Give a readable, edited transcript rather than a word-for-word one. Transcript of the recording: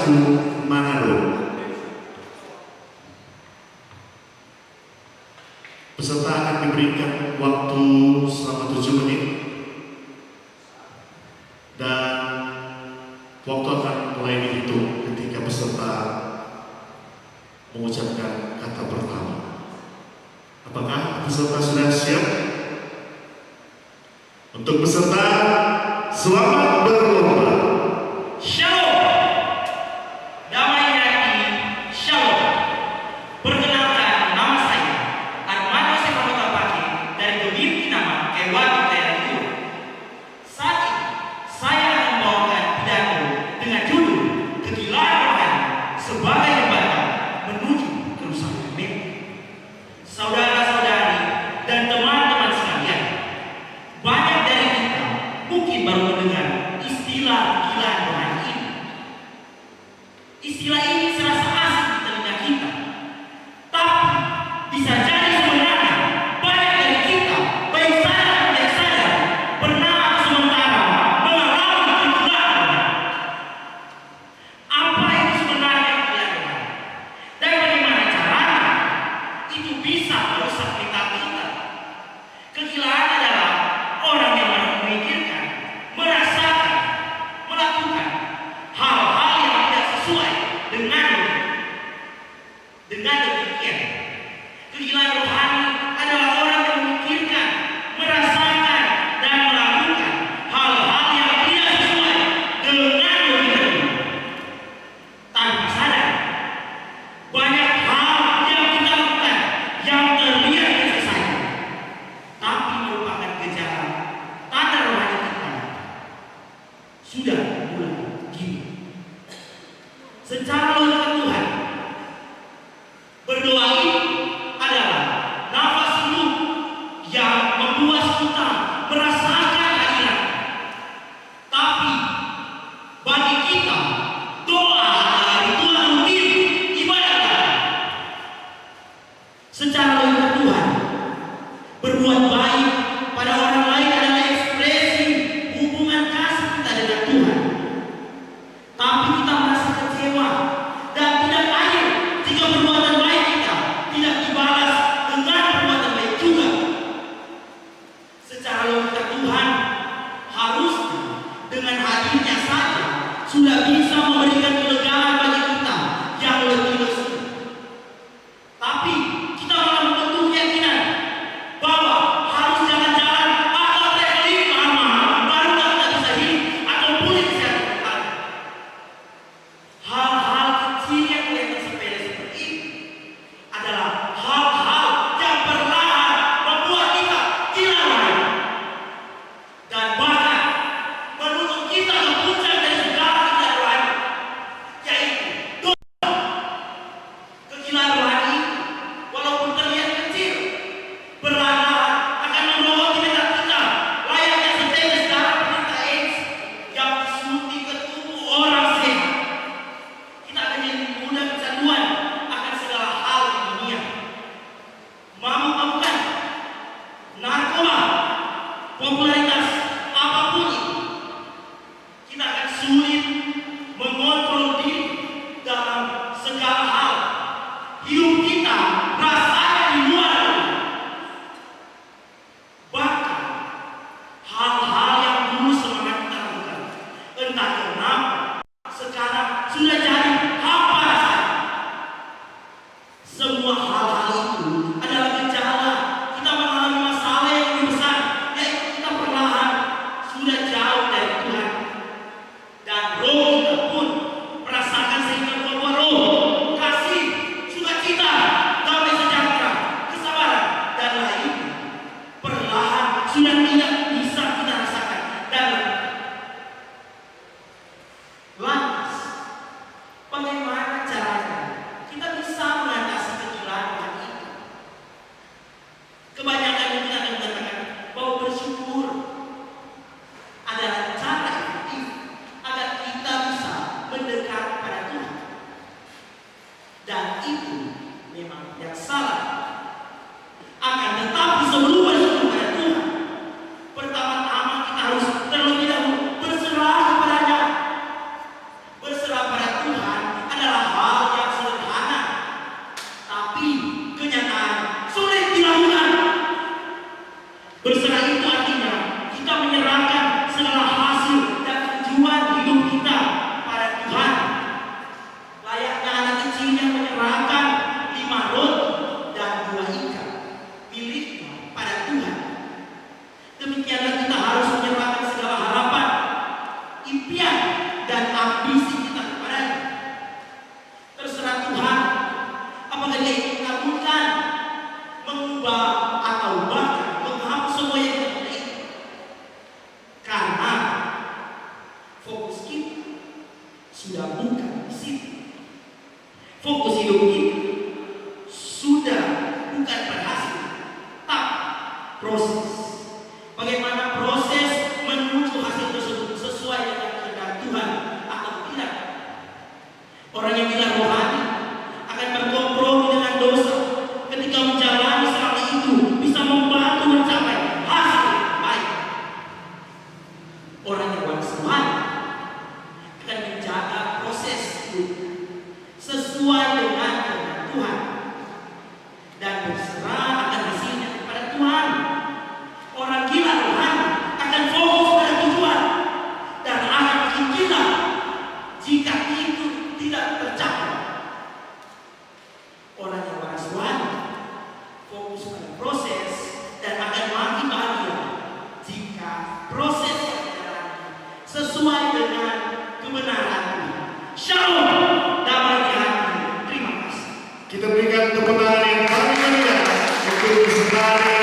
1 Manado. Peserta akan diberikan waktu selama 7 menit dan waktu akan mulai dihitung ketika peserta mengucapkan kata pertama. Apakah peserta sudah siap? Untuk peserta, selamat berlomba. Shalom. Damai hati, shalom. Perkenalkan, nama saya Armando Stefano Tapaki dari Gebir Kinama, Kewatu Daerah. Saat ini saya akan membawakan pidato dengan judul Kegilaan Rohani sebagai jembatan menuju kerusakan mimpi. Saudara-saudari dan teman-teman sekalian, banyak dari kita mungkin baru mendengar istilah kegilaan rohani ini. Istilah ini serasa asing di telinga kita, tapi bisa jadi sebenarnya banyak dari kita, baik sadar atau tidak sadar, pernah atau sementara mengalami kegilaan rohani. Apa itu sebenarnya kegilaan rohani? Dan bagaimana caranya itu bisa merusak mental kita? Kegilaan adalah orang yang memikirkan, merasakan, melakukan hal-hal yang tidak sesuai dengan demikian. Kegilaan rohani adalah orang yang memikirkan, merasakan, dan melakukan hal-hal yang tidak sesuai dengan demikian. Tanpa sadar, banyak hal yang kita lakukan yang terlihat biasa saja, tapi merupakan gejala tanda rohani kita sudah mulai gila. Secara logika Tuhan, berdoa itu adalah nafas hidup yang membuat kita merasakan hadirat. Tapi bagi kita, doa adalah ritual rutin ibadah. Secara logika Tuhan, berbuat baik pada orang lain adalah ekspresi hubungan kasih kita dengan Tuhan. Tapi kita merasa kecewa dan tidak adil jika perbuatan baik kita tidak dibalas dengan perbuatan baik juga. Secara logika Tuhan, harusnya dengan hadirnya saja sudah bisa memberikan kelegaan bagi kita yang lebih besar. Tapi kita malah membentuk keyakinan bahwa harus jalan-jalan atau traveling mahal-mahal baru kita bisa hidup atau pulih kesehatan kita. Hal-hal kecil yang kelihatan sepele seperti ini adalah hal-hal yang perlahan membuat kita gila rohani dan bahkan menuntut kita ke puncak dari segala kegilaan rohani, yaitu dosa. Kegilaan rohani walaupun terlihat kecil, perlahan akan membawa kita layaknya setetes darah penderita AIDS yang disuntik ke tubuh orang sehat. Kita akan jadi mudah kecanduan akan segala hal di dunia. Mabuk-mabukan, narkoba, popularitas apapun itu, kita akan sulit mengontrol diri dalam segala hal. Hidup kita rasanya di luar dunia. Bahkan hal-hal yang dulu semangat kita lakukan, entah kenapa sekarang sudah jadi hampa rasanya. Semua hal-hal itu adalah gejala kita mengalami masalah yang lebih besar, yaitu kita perlahan sudah jauh dari Tuhan. Dan roh kita pun merasakan sehingga buah-buah roh, kasih, sukacita, damai sejahtera, kesabaran, dan lain perlahan sudah tidak bisa kita rasakan. Dan lantas, bagaimana caranya kita bisa mengatasi kegilaan rohani itu? Kebanyakan mungkin akan mengatakan bahwa bersyukur adalah cara efektif agar kita bisa mendekat pada Tuhan. Dan itu memang yang salah. Akan tetapi sebelum bersyukur pada Tuhan, pertama-tama kita harus terlebih dahulu berserah kepadanya. Berserah pada Tuhan sudah bukan di situ. Fokus hidup kita sudah bukan pada hasil, tapi proses. Bagaimana proses menuju hasil tersebut sesuai dengan kehendak Tuhan atau tidak? Orang yang tidak rohani akan berkompromi dengan dosa ketika menjalani selama itu bisa membantu mencapai hasil baik. Orang yang rohani akan menjaga proses hidup sesuai dengan kehendak Tuhan dan berserah akan hasilnya kepada Tuhan. Orang gila rohani akan fokus pada tujuan dan akan makin gila jika itu tidak tercapai. Orang yang waras rohani fokus pada proses dan akan makin bahagia jika proses yang dijalani sesuai dengan kebenaran Tuhan. Shalom, damai di hati. Terima kasih. Kita berikan tepuk tangan yang paling meriah untuk saudari